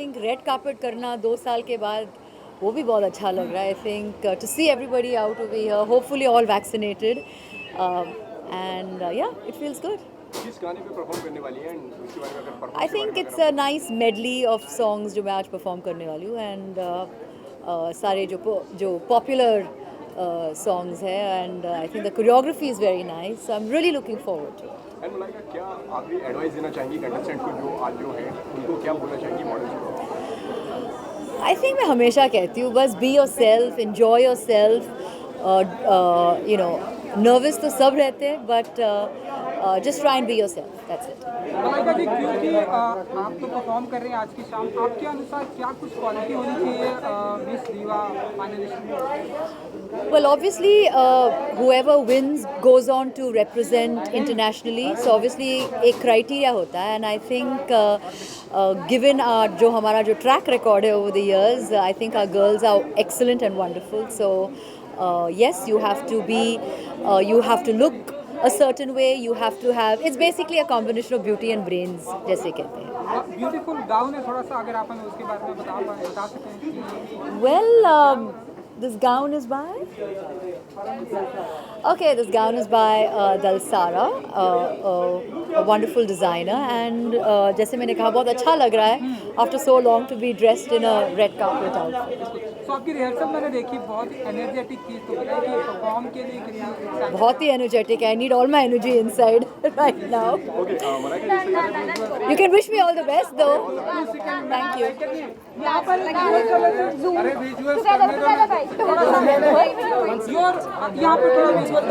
think red carpet करना 2 साल के बाद वो भी बहुत अच्छा लग रहा है. I think to see everybody out over here, hopefully all vaccinated, and yeah, it feels good. किस गाने पे परफॉर्म करने वाली हैं एंड उसके बारे में अगर perform I think it's a nice medley of songs जो मैं आज perform करने वाली हूँ, and सारे जो popular songs है, and I think the choreography is very nice. So I'm really looking forward to it. And Malaika क्या आखिरी एडवाइस देना चाहेंगी कंटेस्टेंट को जो आज जो हैं उनको क्या बोलना चाहेंगी मॉडल्स को? I think मैं हमेशा कहती हूँ बस be yourself, enjoy yourself. You know, nervous तो सब रहते हैं, but just try and be yourself. That's it. Malaika जी, क्योंकि आप तो परफॉर्म कर रहे हैं आज की शाम, आपके अनुसार क्या कुछ क्वालिटी होनी चाहिए मिस दीवा फाइनलिस्ट में? Well, obviously, whoever wins goes on to represent internationally. So obviously, एक criteria होता है, and I think given जो हमारा जो track record है over the years, I think our girls are excellent and wonderful. So yes, you have to be, you have to look a certain way. You have to have. It's basically a combination of beauty and brains, जैसे कहते हैं. Beautiful gown है, थोड़ा सा अगर आप हमें उसके बारे में बता सकें. Well, this gown is by. Okay, this gown is by Dalsara, a wonderful designer, and जैसे मैंने कहा बहुत अच्छा लग रहा है after so long to be dressed in a red carpet outfit. तो आपकी रिहर्सल मैंने देखी, बहुत एनर्जेटिक थी, तो बताइए परफॉर्म के लिए कितना बहुत ही energetic. I need all my energy inside right now. Okay Malaika ji, You can wish me all the best though. Thank you. यहाँ पर अरे विजुअल्स यहाँ पर थोड़ा visual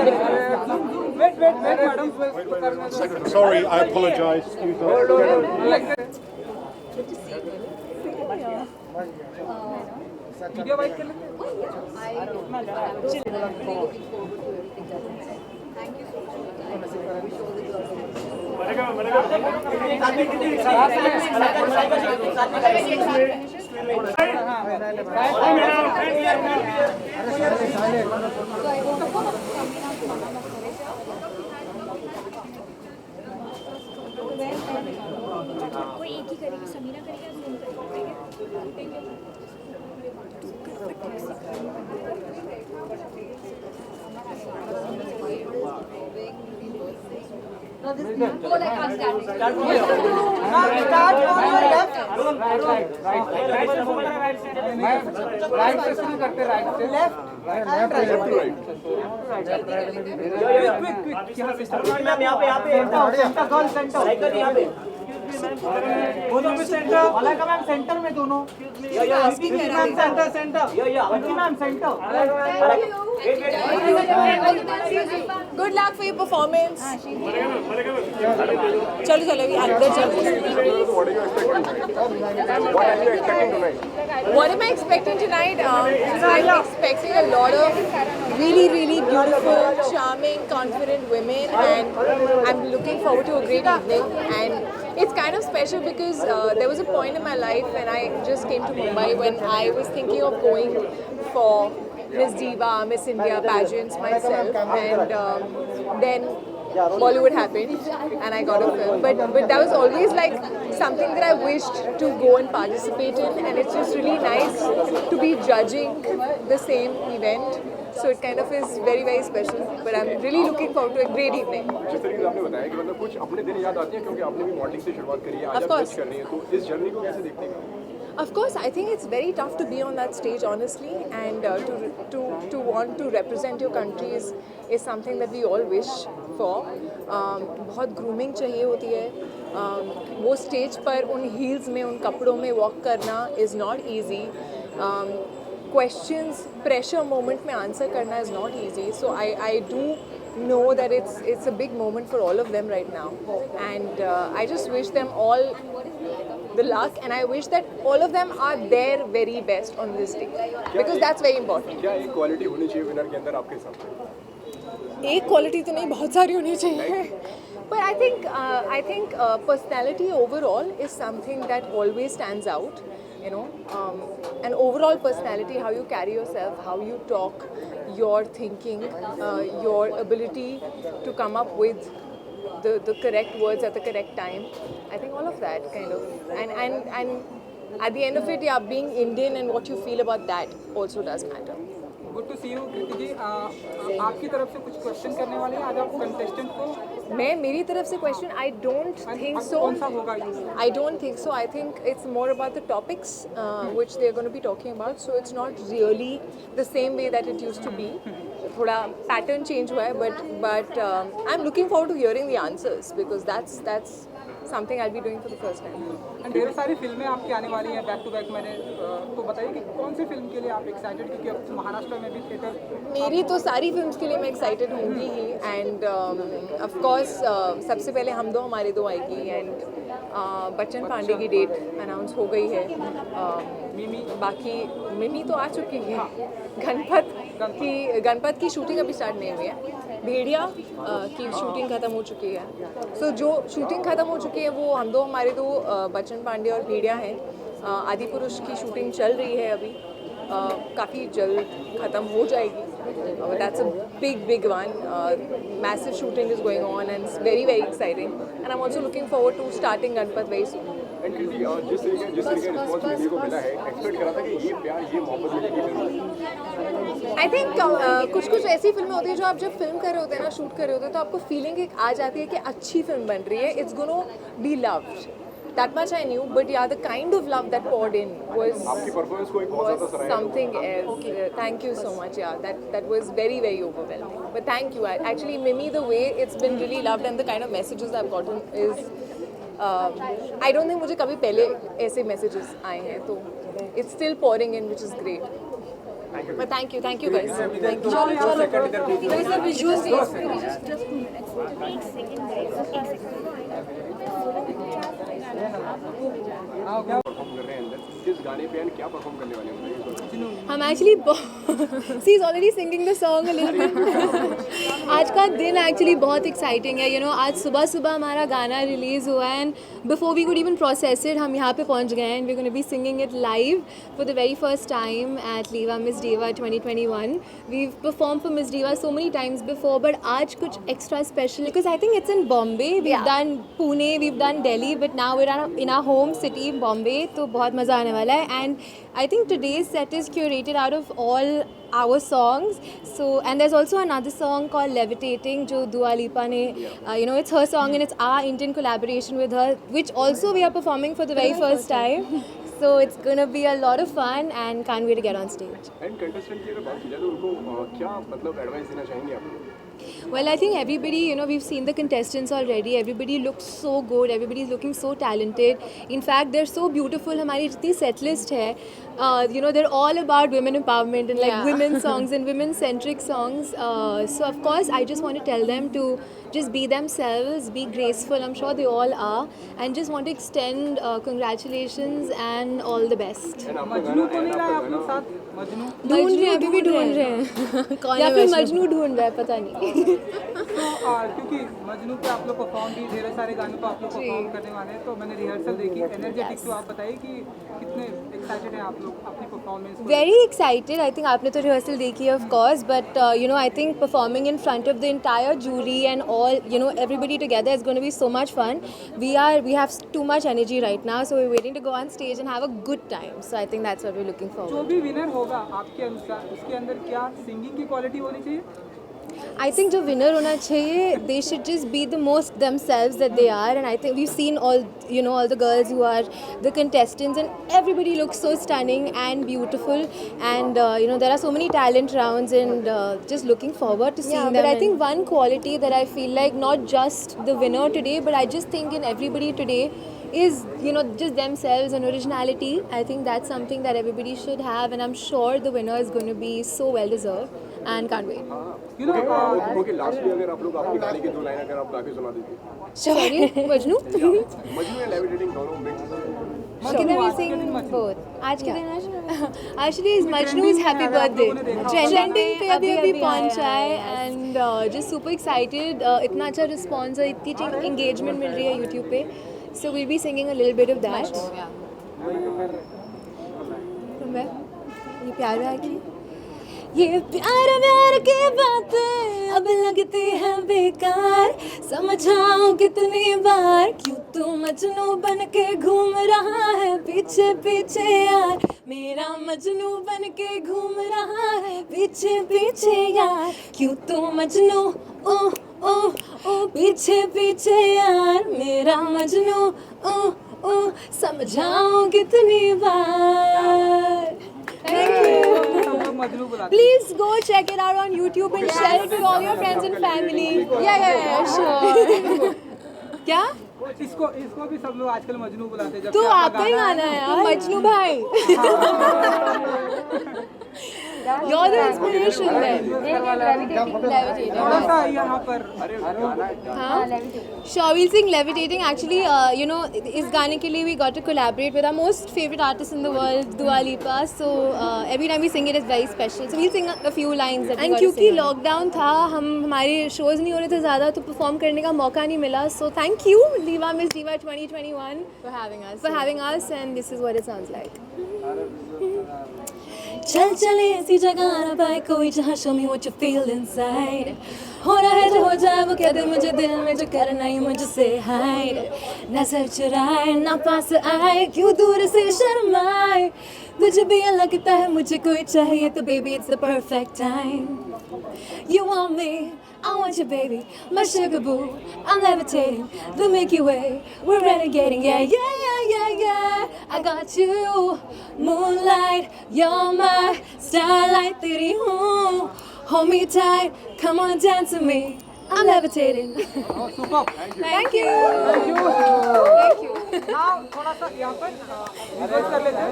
wait madam. Sorry, I apologise. Excuse me. Video wait कर लेते कोई एक ही करेगी, समीरा करेगी, जूम करेगी. राइट से शुरू करते, राइट से लेफ्ट मैम यहाँ पे दोनों में सेंटर, मलाइका मैम सेंटर में दोनों. Ma'am centre ma'am centre. Good luck for your performance. चलो अंदर चलो. What am I expecting tonight? I'm expecting a lot of really, really beautiful, charming, confident women, and I'm looking forward to a great evening. And it's kind of special because there was a point in my life when I just came to Mumbai when I was thinking of going for Miss Diva, Miss India pageants myself, and then Bollywood happened and I got a film. But that was always like something that I wished to go and participate in, and it's just really nice to be judging the same event. So it kind of is very, very special. But I'm really looking forward to a great evening. जिस तरीके से आपने बताया कि मतलब कुछ अपने दिन याद आते हैं क्योंकि आपने भी मॉडलिंग से शुरुआत करी है, आज आप कुछ कर रही हैं, तो इस जर्नी को कैसे देखते हैं? Of course, I think it's very tough to be on that stage, honestly, and to want to represent your country is something that we all wish for. बहुत grooming चाहिए होती है. वो stage पर उन heels में, उन कपड़ों में walk करना is not easy. Questions, pressure moment में answer करना is not easy. So I do know that it's a big moment for all of them right now, and I just wish them all the luck, and I wish that all of them are their very best on this day, because that's very important. क्या एक quality होनी चाहिए winner के अंदर आपके हिसाब से? एक क्वालिटी तो नहीं, बहुत सारी होनी चाहिए. But I think personality overall is something that always stands out, you know, an overall personality, how you carry yourself, how you talk, your thinking, your ability to come up with the correct words at the correct time. I think all of that kind of, and at the end of it, yeah, being Indian and what you feel about that also does matter. Good to see you Kriti ji. आपकी तरफ से कुछ question करने वाले हैं आज आप contestant को? मेरी तरफ से question I don't think so. कौन सा होगा? I don't think so. I think it's more about the topics which they're going to be talking about. So it's not really the same way that it used to be. थोड़ा pattern change हुआ है, but I'm looking forward to hearing the answers because that's something I'll be doing for the first time. And ढेर सारी फिल्में आपकी आने वाली हैं बैक टू बैक। मैंने तो बताइए कि कौन सी फिल्म के लिए आप एक्साइटेड, क्योंकि अब महाराष्ट्र में भी थिएटर। मेरी तो सारी फिल्म्स के लिए मैं एक्साइटेड होंगी ही एंड ऑफ कोर्स सबसे पहले हम दो हमारे दो आएगी एंड बच्चन पांडे की डेट अनाउंस हो गई है। बाकी मिमी तो आ चुकी है। गणपत की शूटिंग अभी स्टार्ट नहीं हुई है। भेड़िया की शूटिंग ख़त्म हो चुकी है। सो जो शूटिंग ख़त्म हो चुकी है वो हम दो हमारे दो बच्चन पांडे और भेड़िया हैं। आदि पुरुष की शूटिंग चल रही है अभी, काफ़ी जल्द ख़त्म हो जाएगी। That's a big one. Massive shooting is going on and it's very exciting. And I'm also looking forward to starting Ganpat very soon. And Kriti जिस तरीके रिस्पॉन्स मिलने को मिला है, एक्सपेक्ट करा था कि ये प्यार ये मोहब्बत मिलेगी? आई थिंक कुछ ऐसी फिल्में होती है जो आप जब फिल्म कर रहे होते हैं ना, शूट कर रहे होते हैं, तो आपको फीलिंग एक आ जाती है कि अच्छी फिल्म बन रही है, it's gonna be loved. That much I knew, but yeah, the kind of love that poured in was आपकी परफॉर्मेंस को एक बहुत ज़्यादा सराहा something else. Thank you so much. Yeah, that was very overwhelming. But thank you. Actually, Mimi, the way it's been really loved and the kind of messages I've gotten is, I don't think मुझे कभी पहले ऐसे messages आए हैं, तो it's still pouring in, which is great. But thank you guys. Thank you. Just 2 minutes. एक second guys, एक second. Perform कर रहे हैं अंदर, किस गाने पे एंड क्या परफॉर्म करने वाले हैं? हम actually see is already singing the song a little bit. आज का दिन एक्चुअली बहुत एक्साइटिंग है। आज सुबह हमारा गाना रिलीज़ हुआ है and before we could even process it हम यहाँ पे पहुँच गए and we gonna be singing it live for the very first time at Liva Miss Diva 2021। We perform for Miss Diva so many times before, but आज कुछ extra special because I think it's in Bombay, we have done Pune, we have done Delhi, but now we are in our home city Bombay, तो बहुत मज़ा आने वाला है। And I think today's set is curated out of all our songs. So, and there's also another song called Levitating, jo Dua Lipa ne, it's her song and it's our Indian collaboration with her, which also we are performing for the very first time. So it's gonna be a lot of fun and can't wait to get on stage. And contestant की अगर बात की जाए तो उनको क्या मतलब advice देना चाहेंगे आप? Well, I think everybody, we've seen the contestants already. Everybody looks so good. Everybody's looking so talented. In fact, they're so beautiful. हमारी जितनी set list है, they're all about women empowerment and like women songs and women-centric songs. So of course, I just want to tell them to just be themselves, be graceful. I'm sure they all are, and just want to extend congratulations and all the best. And आपका मजनू गाना को and नहीं लाया आपका अपने गाना साथ? मजनू ढूंढ रहे हैं, अभी भी ढूंढ रहे हैं या फिर मजनू ढूंढ रहा है, पता नहीं। तो क्योंकि मजनू पे आप लोग परफॉर्म भी ढेर सारे गानों पे आप लोग परफॉर्म करने वाले हैं, तो मैंने रिहर्सल देखी एनर्जेटिक। तो आप बताइए कि कितने एक्साइटेड हैं आप लोग अपनी performance? Very excited. I think आपने तो rehearsal देखी है of course, but I think performing in front of the entire jury and all everybody together is going to be so much fun. We have too much energy right now, so we're waiting to go on stage and have a good time. So I think that's what we're looking forward. जो भी winner होगा आपके अनुसार उसके अंदर क्या singing की quality होनी चाहिए? I think जो winner होना चाहिए, they should just be the most themselves that they are, and I think we've seen all the girls who are the contestants, and everybody looks so stunning and beautiful, and there are so many talent rounds, and just looking forward to seeing them. But I think one quality that I feel like not just the winner today, but I just think in everybody today is just themselves and originality. I think that's something that everybody should have, and I'm sure the winner is going to be so well deserved and can't wait. Okay last में अगर आप लोग अपने गाने की 2 line अगर आप गा के सुना दीजिए। Sorry, Majnu? Majnu and levitating दोनों mix. Can we sing both? आज के दिन actually is Majnu's happy birthday. Trending पे अभी पहुंचा है and just super excited. इतना अच्छा response है, इतनी अच्छी engagement मिल रही है YouTube पे. So we'll be singing a little bit of that. ये प्यार है कि ये प्यार व्यार की बातें अब लगती हैं बेकार, समझाऊं कितनी बार क्यों तू मजनू बन के घूम रहा है पीछे पीछे यार, मेरा मजनू बन के घूम रहा है पीछे पीछे यार, क्यों तू मजनू ओ ओ ओ पीछे पीछे यार, मेरा मजनू ओ ओ समझाऊं कितनी बार. Thank you. हम लोग मजनू बुलाते Please go check it out on YouTube and share it with all your friends and family. Yeah, sure. क्या? हैं। इसको भी सब लोग आजकल मजनू बुलाते हैं जब तो से आपका ही गाना है यार, मजनू भाई. You're the inspiration then. थोड़ा सा यहाँ पर Sure, we'll sing Levitating. Actually, इस गाने के लिए we got to collaborate with our most favorite artist in the world, Dua Lipa. So every time we sing it, it's very special. So we'll sing a few lines. And क्योंकि lockdown था, हमारे shows नहीं हो रहे थे ज़्यादा, तो perform करने का मौका नहीं मिला. So thank you, Diva Miss Diva 2021, for having us, and this is what it sounds like. चल चले ऐसी जगह ना पाए कोई जहाँ show me what you feel inside. हो रहा है जो हो जाए वो कह दे मुझे दिल में जो करना ही मुझसे hide. नजर चुराए ना पास आए क्यों दूर से शर्माए, तुझे भी लगता है मुझे कोई चाहिए तो baby it's the perfect time. You want me, I want you baby, my sugar boo, I'm levitating, the Milky Way, we're renegading, yeah, yeah, yeah, yeah, yeah. I got you, moonlight, you're my starlight, तेरी हूँ, hold me tight, come on dance with me, I'm levitating. Super Thank you. Thank you हाँ थोड़ा सा यहाँ पर reverse कर लेते हैं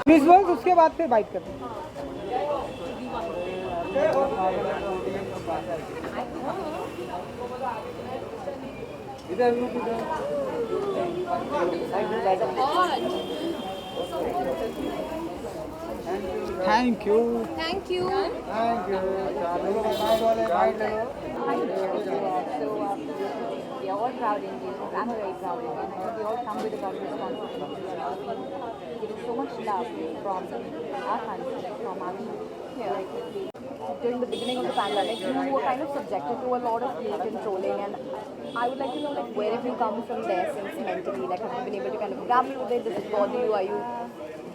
प्लीज बोल उसके बाद फिर बाइट करते हैं thank you Thank you. We are all proud Indians. I'm a very proud Indian. I think we all come with a lot of responsibility. Getting so much love from our country, from our people. During the beginning of the pandemic, we were kind of subjected to a lot of hate and trolling, and I would like to know, like, where have you come from there since mentally? Like, have you been able to kind of grapple with it? Does it bother you? Are you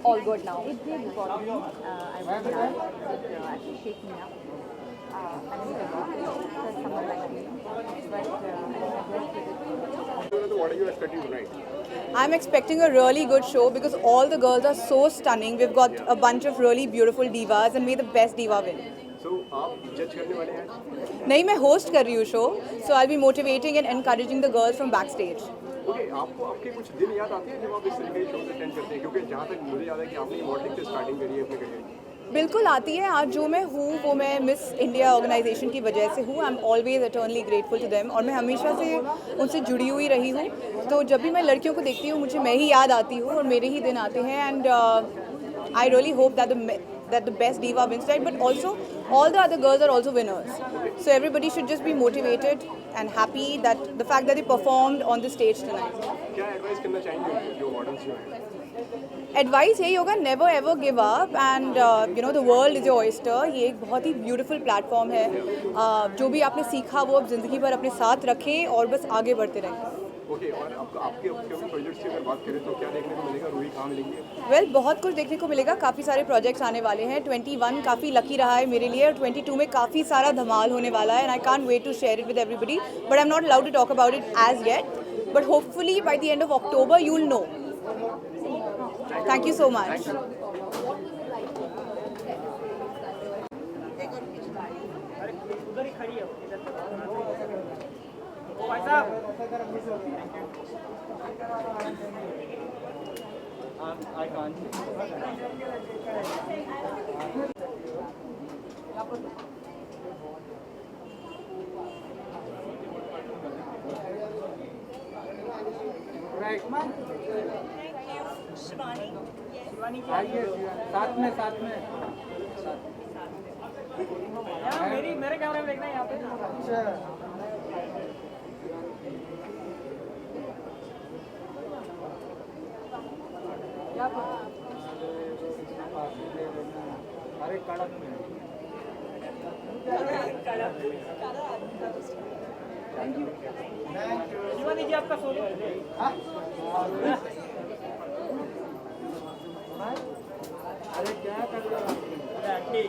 all good now? It did bother me. I was nervous. It actually shaking me up. I didn't give up. There's someone like me. But I'm blessed with it. What are you expecting tonight? I'm expecting a really good show because all the girls are so stunning. We've got a bunch of really beautiful divas and may the best diva win. So आप जज करने वाले हैं? नहीं मैं host कर रही हूँ show, so I'll be motivating and encouraging the girls from backstage. Okay आपको आपके कुछ दिन याद आते हैं जब आप इस तरीके के शोज अटेंड करते हैं क्योंकि जहाँ तक मुझे याद है कि आपने मॉडलिंग से स्टार्टिंग करी है अपने करियर की. बिल्कुल आती है. आज जो मैं हूँ वो मैं मिस इंडिया ऑर्गेनाइजेशन की वजह से हूँ. I am always eternally grateful to them और मैं हमेशा से उनसे जुड़ी हुई रही हूँ. तो जब भी मैं लड़कियों को देखती हूँ मुझे मैं ही याद आती हूँ और मेरे ही दिन आते हैं. And I really hope that the best diva wins tonight, but also all the other girls are also winners. So everybody should just be motivated and happy that the fact that they performed on the stage tonight. क्या advice करना चाहेंगे जो models जो हैं? Advice यही होगा, never ever give up and the world is your oyster. ये एक बहुत ही ब्यूटीफुल प्लेटफॉर्म है. जो भी आपने सीखा वो अब ज़िंदगी भर अपने साथ रखें और बस आगे बढ़ते रहें. ओके और आपके अपकमिंग प्रोजेक्ट्स की अगर बात करें तो क्या देखने को मिलेगा? रूही कहाँ मिलेंगे? वेल बहुत कुछ देखने को मिलेगा. काफ़ी सारे प्रोजेक्ट्स आने वाले हैं. 21 काफ़ी लकी रहा है मेरे लिए और 22 में काफ़ी सारा धमाल होने वाला है. And I can't wait to share it with everybody but I am not allowed to talk about it as yet. But hopefully by the end of October you will know. Thank you so much. भाई साहब I can't. Right Shivani आइए साथ में मेरे कैमरे में देखना है यहाँ पे. अच्छा अरे कड़क में शिवा दीजिए आपका सोलो। अरे क्या कर रहे हो? Thank you.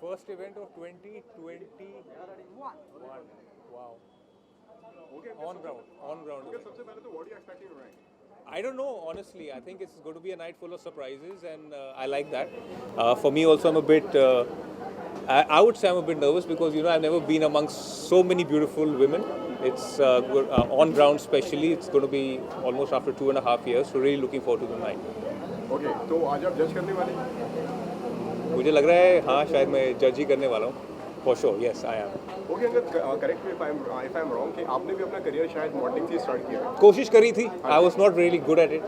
First event of 2021. Wow. Okay, On ground. okay, सबसे पहले तो what are you expecting tonight? I don't know, honestly. I think it's going to be a night full of surprises, and I like that. For me, also, I'm a bit. I would say I'm a bit nervous because I've never been amongst so many beautiful women. It's on ground, especially. It's going to be almost after 2.5 years. So really looking forward to the night. Okay, तो आज आप जज करने वाले हैं? मुझे लग रहा है हाँ शायद मैं जज ही करने वाला हूँ. For sure, yes, I am. Okay, Angad, correct me if I'm wrong कि आपने भी अपना करियर शायद मॉडलिंग से स्टार्ट किया है. कोशिश करी थी. I was not really good at it,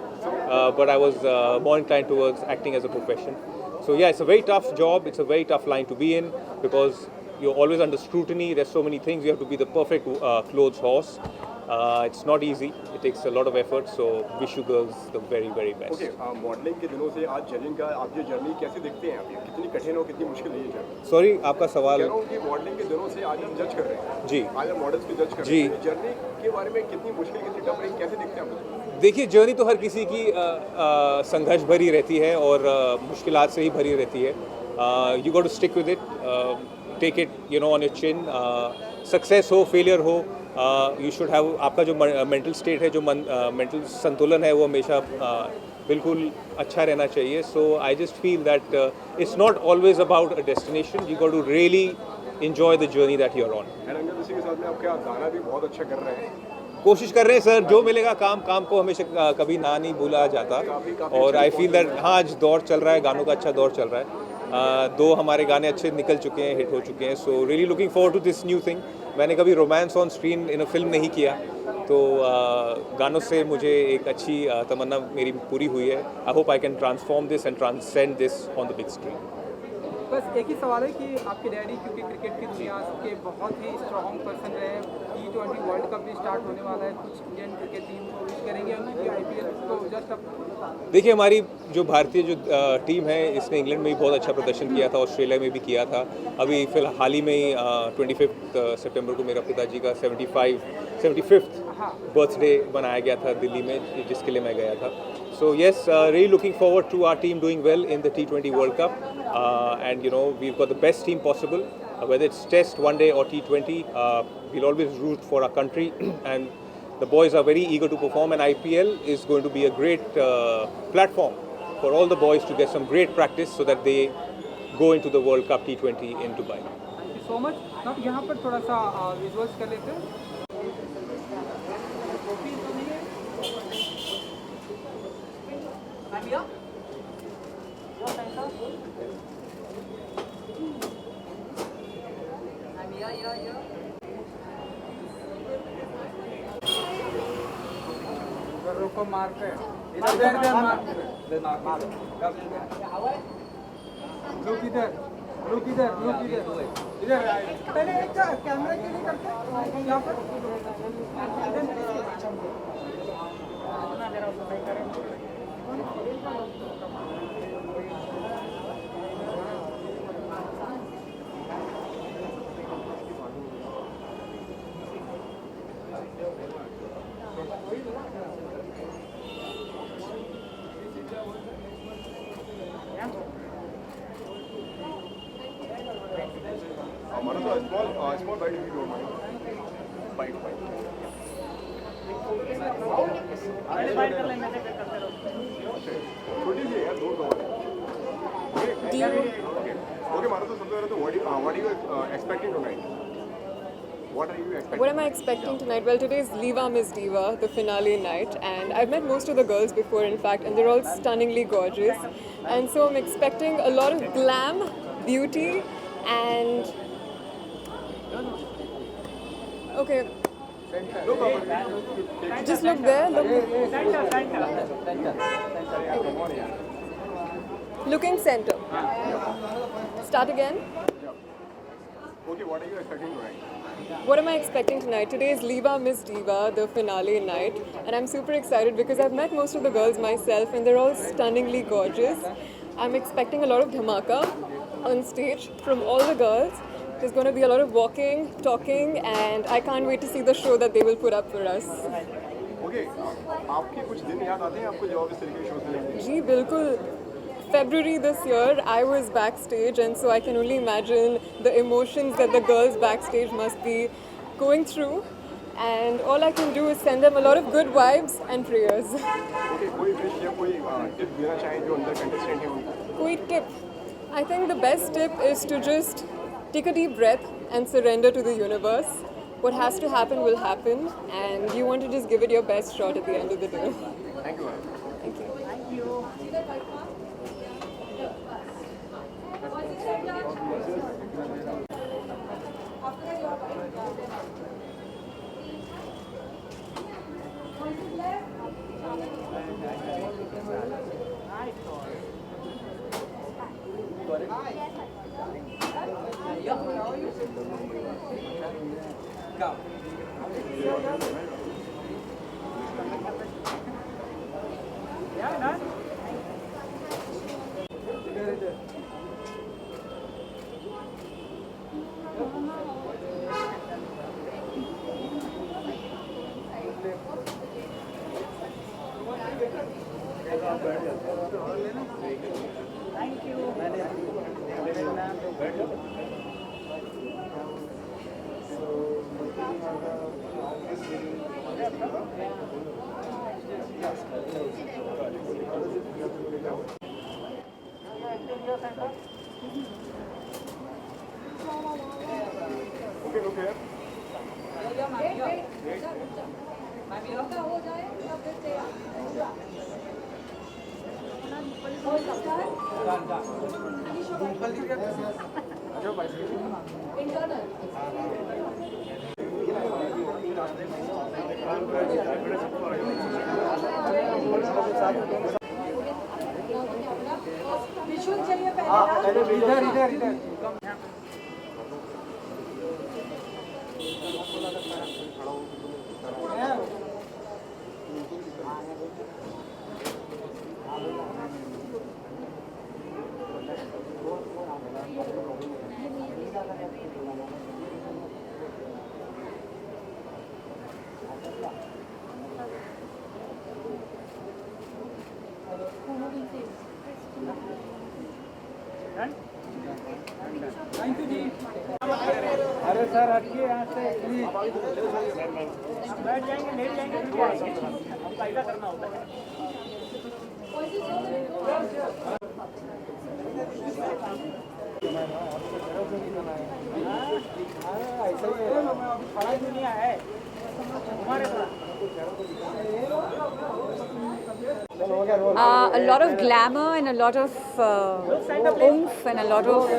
but I was more inclined towards acting as a profession. So yeah, it's a very tough job. It's a very tough line to be in because you're always under scrutiny. There's so many things. You have to be the perfect clothes horse. It's not easy. It takes a lot of effort. So wish you girls the very, very best. Okay, modelling के दिनों से आज judging का आप ये journey कैसे देखते हैं आप? ये कितनी कठिन और कितनी मुश्किल है ये जर्नी? Sorry, आपका सवाल. कह रहा हूँ कि मॉडलिंग के दिनों से आज हम जज कर रहे हैं. जी. आज हम मॉडल्स की जज कर रहे जी. हैं. जर्नी के बारे में कितनी मुश्किल कितनी टफ रही कैसे देखते हैं आप? देखिए जर्नी तो हर किसी की संघर्ष भरी रहती है और मुश्किलात से ही भरी रहती है. You got to stick with it, take it on your chin. Success हो फेलियर हो, यू शुड हैव आपका जो मेंटल स्टेट है, जो मेंटल संतुलन है वो हमेशा बिल्कुल अच्छा रहना चाहिए. So I just feel that it's not always about a destination. You got to really enjoy the journey that you're on. And Angad इसी के साथ में आपका गाना भी बहुत अच्छा कर रहे हैं. कोशिश कर रहे हैं सर, जो मिलेगा काम को हमेशा कभी ना नहीं भूला जाता. और आई फील दैट हाँ आज दौर चल रहा है, गानों का अच्छा दौर चल रहा है. 2 हमारे गाने अच्छे निकल चुके हैं, हिट हो चुके हैं. So really looking forward to this new thing. मैंने कभी romance on screen in a film नहीं किया, तो गानों से मुझे एक अच्छी तमन्ना मेरी पूरी हुई है. I hope I can transform this and transcend this on the big screen. बस एक ही सवाल है कि आपके डैडी क्योंकि क्रिकेट की दुनिया के बहुत ही स्ट्रॉन्ग पर्सन रहे हैं. T20 वर्ल्ड कप भी स्टार्ट होने वाला है. कुछ इंडियन क्रिकेट टीम को विश करेंगे उनकी IPL को जस्ट अब देखिए हमारी जो भारतीय जो टीम है इसने इंग्लैंड में भी बहुत अच्छा प्रदर्शन किया था, ऑस्ट्रेलिया में भी किया था. अभी फिलहाल हाल ही में ही 25 सितंबर को मेरा पिताजी का 75th बर्थडे मनाया गया था दिल्ली में, जिसके लिए मैं गया था. So yes, really looking forward to our team doing well in the T20 World Cup, and we've got the best team possible, whether it's Test, One Day or T20. We'll always root for our country, and the boys are very eager to perform. And IPL is going to be a great platform for all the boys to get some great practice so that they go into the World Cup T20 in Dubai. Thank you so much. अब यहाँ पर थोड़ा सा visuals कर लेते हैं. को मारते हैं लुक इधर पहले एक कैमरा के लिए करते हैं यहाँ पर. हमारा तो small bite if you don't mind. Bite. छोटी सी है यार, 2 कवर. Okay, मानो तो सबसे पहले तो what are you expecting tonight? What are you expecting? What am I expecting tonight? Well, today is Liva Miss Diva, the finale night, and I've met most of the girls before, in fact, and they're all stunningly gorgeous. And so I'm expecting a lot of glam, beauty, and Okay. Just look there. Looking center. Start again. Okay, what are you expecting tonight? What am I expecting tonight? Today is Liva Miss Diva, the finale night, and I'm super excited because I've met most of the girls myself and they're all stunningly gorgeous. I'm expecting a lot of dhamaka on stage from all the girls. There's going to be a lot of walking, talking, and I can't wait to see the show that they will put up for us. Okay, आपके कुछ दिन याद आते हैं आपको जब आप इस तरीके के शोज में देखते हैं? जी बिल्कुल. February this year, I was backstage, and so I can only imagine the emotions that the girls backstage must be going through. And all I can do is send them a lot of good vibes and prayers. Okay, कोई wish या कोई tip देना चाहें जो अंदर contestant हैं उनको? Koi tip? I think the best tip is to just take a deep breath and surrender to the universe. What has to happen will happen, and you want to just give it your best shot at the end of the day. Thank you, ma'am. Thank you. Okay, look here. अरे sir हटिए यहाँ से please बैठ जाएंगे late जाएंगे फिर आएंगे हमको ऐसा करना होता है ऐसा खड़ा दुनिया है हमारे A lot of glamour and a lot of oomph and a lot of,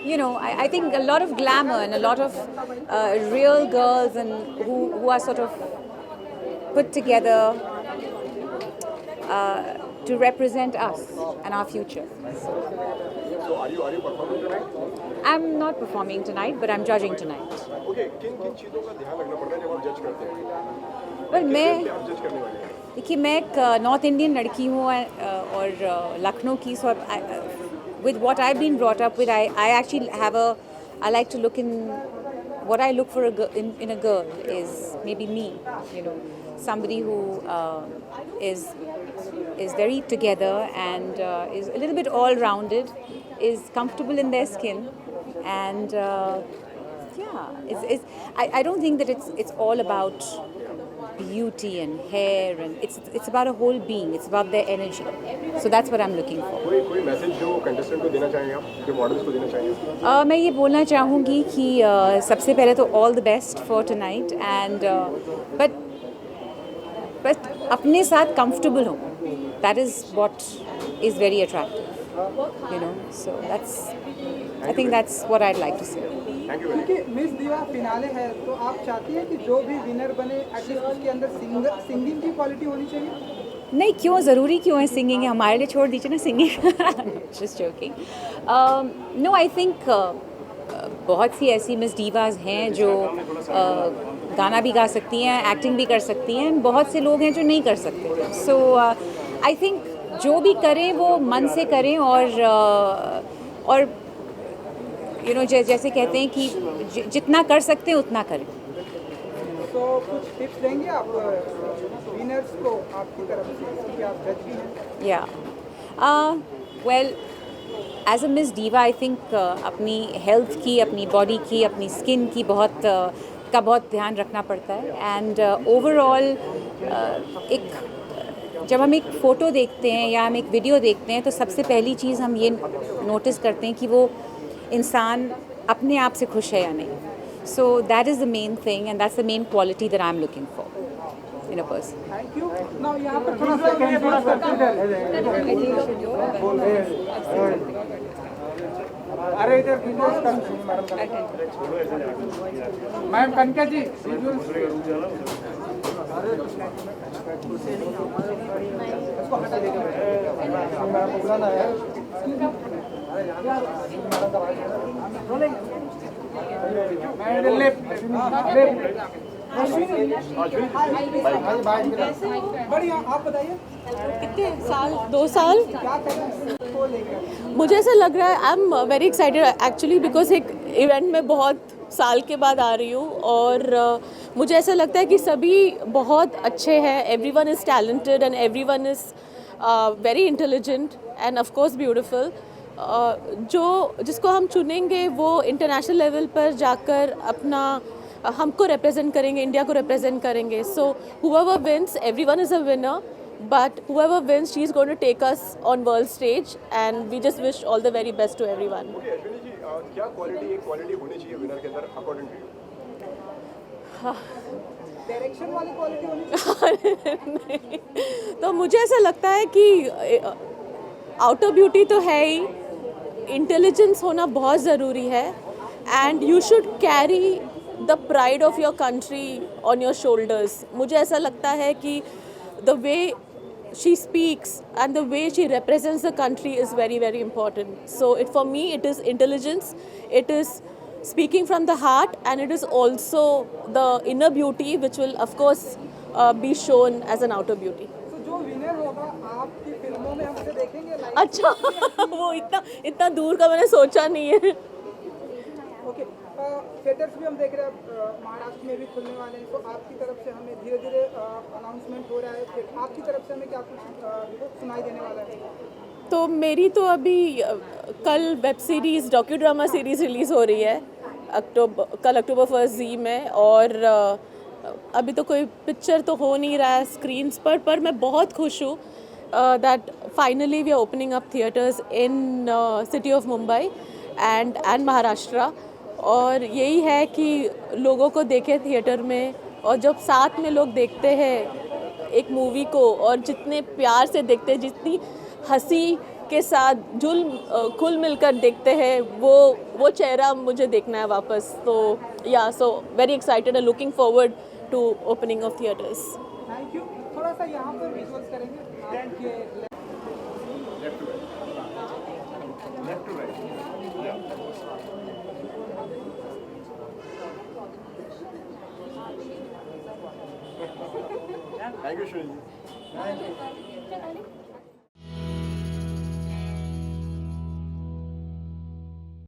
you know, I think a lot of glamour and a lot of real girls and who are sort of put together to represent us and our future. So are you performing tonight? I'm not performing tonight, but I'm judging tonight. Okay, किन चीज़ों का ध्यान रखना पड़ता है जब आप जज करते हैं? Well, मैं आप जज करने वाले हैं? देखिए मैं एक नॉर्थ इंडियन लड़की हूँ और लखनऊ की, so with what I've been brought up with, I actually I like to look in, what I look for in a girl is maybe me, you know, somebody who is very together and is a little bit all-rounded, is comfortable in their skin, and yeah, I don't think that it's all about beauty and hair, and it's about a whole being. It's about their energy. So that's what I'm looking for. कोई message जो contestant को देना चाहेंगे आप, जो models को देना चाहेंगे? मैं ये बोलना चाहूँगी कि सबसे पहले तो all the best for tonight, and but अपने साथ comfortable हो. That is what is very attractive. you know, so I think that's what I'd like to say. क्योंकि मिस दीवा फिनाले है, तो आप चाहती हैं कि जो भी विनर बने एटलीस्ट उसके अंदर सिंगिंग की क्वालिटी होनी चाहिए? नहीं, क्यों, ज़रूरी क्यों है सिंगिंग? हमारे लिए छोड़ दीजिए ना singing. Just joking. No, I think बहुत सी ऐसी मिस डीवाज हैं जो गाना भी गा सकती हैं, एक्टिंग भी कर सकती हैं, बहुत से लोग हैं जो नहीं कर सकते। सो आई थिंक जो भी करें वो मन से करें, और यू नो जैसे कहते हैं कि जितना कर सकते हैं उतना करें। तो कुछ टिप्स देंगे आप विनर्स को आपकी तरफ से, क्योंकि आप जज भी हैं? या well, as a Miss Diva I think अपनी हेल्थ की, अपनी बॉडी की, अपनी स्किन की बहुत ध्यान रखना पड़ता है। एंड ओवरऑल जब हम एक फ़ोटो देखते हैं या हम एक वीडियो देखते हैं तो सबसे पहली चीज़ हम ये नोटिस करते हैं कि वो इंसान अपने आप से खुश है या नहीं। So that is the main thing, and that's the main quality that I'm looking for in a person. Thank you. Now यहाँ पर थोड़ा सा कंफ्यूज करते अरे इधर मैम कनका जी बढ़िया, आप बताइए कितने साल, 2 साल क्या करें? मुझे ऐसा लग रहा है, I am very excited actually, because एक इवेंट में बहुत साल के बाद आ रही हूँ, और मुझे ऐसा लगता है कि सभी बहुत अच्छे हैं, everyone is talented and everyone is very intelligent end of course beautiful. जिसको हम चुनेंगे वो इंटरनेशनल लेवल पर जाकर अपना हमको रिप्रेजेंट करेंगे, इंडिया को रिप्रेजेंट करेंगे। सो whoever wins, everyone is a winner, but whoever wins, she is going to take us on world stage, and we just wish all the very best to everyone. Ashwini ji, क्या quality होनी चाहिए winner के अंदर according to you? Direction वाली quality होनी नहीं, तो मुझे ऐसा लगता है कि आउटर ब्यूटी तो है ही, इंटेलिजेंस होना बहुत ज़रूरी है, and you should carry the pride of your country on your shoulders. मुझे ऐसा लगता है कि the way she speaks and the way she represents the country is very, very important. So for me it is intelligence, it is speaking from the heart, and it is also the inner beauty which will of course be shown as an outer beauty. तो जो winner होगा आपकी फिल्मों में हम उसे देखेंगे live? अच्छा वो इतना दूर का मैंने सोचा नहीं है। ओके, थिएटर्स भी हम देख रहे हैं, महाराष्ट्र में भी खुलने वाले हैं, तो आपकी तरफ से हमें धीरे धीरे अनाउंसमेंट हो रहा है, फिर आपकी तरफ से हमें क्या कुछ सुनाई देने वाला है? तो मेरी तो अभी कल web series, docu drama series release हो रही है कल अक्टूबर 1 जी में, और अभी तो कोई पिक्चर तो हो नहीं रहा है स्क्रीन्स पर मैं बहुत खुश हूँ that finally we are opening up theatres in city of Mumbai and Maharashtra. और यही है कि लोगों को देखे थिएटर में, और जब साथ में लोग देखते हैं एक मूवी को और जितने प्यार से देखते हैं, जितनी हंसी के साथ खुल मिलकर देखते हैं, वो चेहरा मुझे देखना है वापस। तो या so very excited and looking forward to opening of theatres. Thank you. थोड़ा सा यहाँ पर विजुअल्स करेंगे आपके left to right. Thank you Shri ji.